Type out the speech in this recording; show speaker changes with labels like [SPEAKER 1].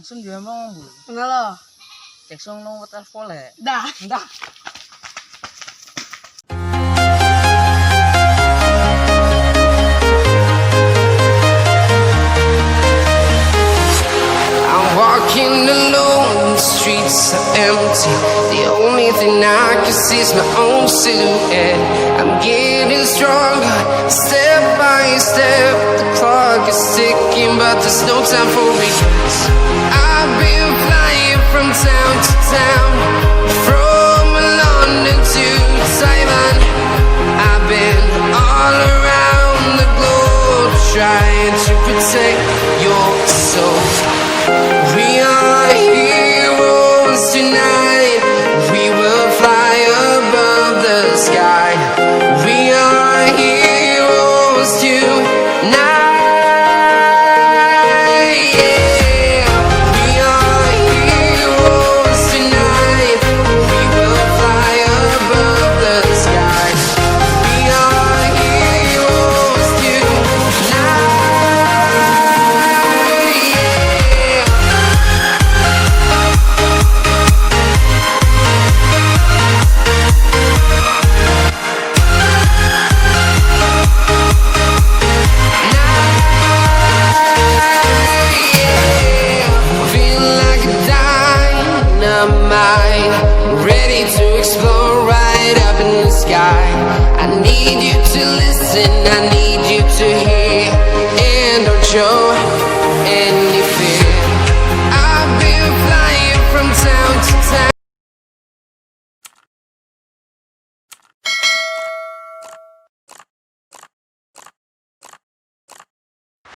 [SPEAKER 1] langsung dia mau
[SPEAKER 2] Enggak loh.
[SPEAKER 1] Chekso Anglong Waterfall ya.
[SPEAKER 2] Dah. Dah.
[SPEAKER 3] I'm walking alone, the streets are empty. The only thing I can see is my own silhouette. I'm getting stronger, step by step. The clock is ticking, but there's no time for regrets. I've been flying from town to town, from London to Taiwan. I've been all around the globe, trying to protect your soul. We are heroes tonight. We will fly above the sky. We are heroes tonight. Yeah. We are heroes tonight. We will fly above the sky. We are heroes tonight. Ready to explore right up in the sky. I need you to listen, I need